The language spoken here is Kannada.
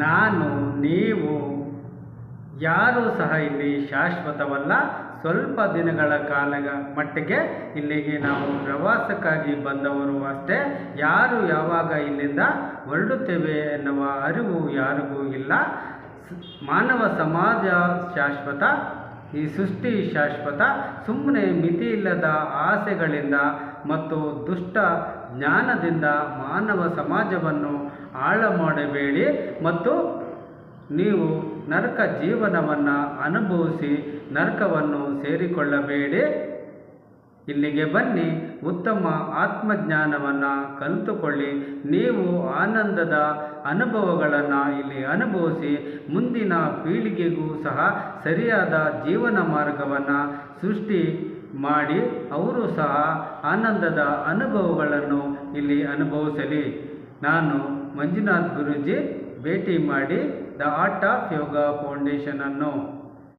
ನಾನು, ನೀವು ಯಾರೂ ಸಹ ಇಲ್ಲಿ ಶಾಶ್ವತವಲ್ಲ. ಸ್ವಲ್ಪ ದಿನಗಳ ಮಟ್ಟಿಗೆ ಇಲ್ಲಿಗೆ ನಾವು ಪ್ರವಾಸಕ್ಕಾಗಿ ಬಂದವರು ಅಷ್ಟೇ. ಯಾರು ಯಾವಾಗ ಇಲ್ಲಿಂದ ಹೊರಡುತ್ತೇವೆ ಎನ್ನುವ ಅರಿವು ಯಾರಿಗೂ ಇಲ್ಲ. ಮಾನವ ಸಮಾಜ ಶಾಶ್ವತ, ಈ ಸೃಷ್ಟಿ ಶಾಶ್ವತ. ಸುಮ್ಮನೆ ಮಿತಿಯಿಲ್ಲದ ಆಸೆಗಳಿಂದ ಮತ್ತು ದುಷ್ಟ ಜ್ಞಾನದಿಂದ ಮಾನವ ಸಮಾಜವನ್ನು ಹಾಳು ಮಾಡಬೇಡಿ ಮತ್ತು ನೀವು ನರಕ ಜೀವನವನ್ನು ಅನುಭವಿಸಿ ನರಕವನ್ನು ಸೇರಿಕೊಳ್ಳಬೇಡಿ. ಇಲ್ಲಿಗೆ ಬನ್ನಿ, ಉತ್ತಮ ಆತ್ಮಜ್ಞಾನವನ್ನು ಕಲಿತುಕೊಳ್ಳಿ. ನೀವು ಆನಂದದ ಅನುಭವಗಳನ್ನು ಇಲ್ಲಿ ಅನುಭವಿಸಿ ಮುಂದಿನ ಪೀಳಿಗೆಗೂ ಸಹ ಸರಿಯಾದ ಜೀವನ ಮಾರ್ಗವನ್ನು ಸೃಷ್ಟಿ ಮಾಡಿ ಅವರು ಸಹ ಆನಂದದ ಅನುಭವಗಳನ್ನು ಇಲ್ಲಿ ಅನುಭವಿಸಲಿ. ನಾನು ಮಂಜುನಾಥ್ ಗುರೂಜಿ. ಭೇಟಿ ಮಾಡಿ ದ ಆರ್ಟ್ ಆಫ್ ಯೋಗ ಫೌಂಡೇಶನನ್ನು.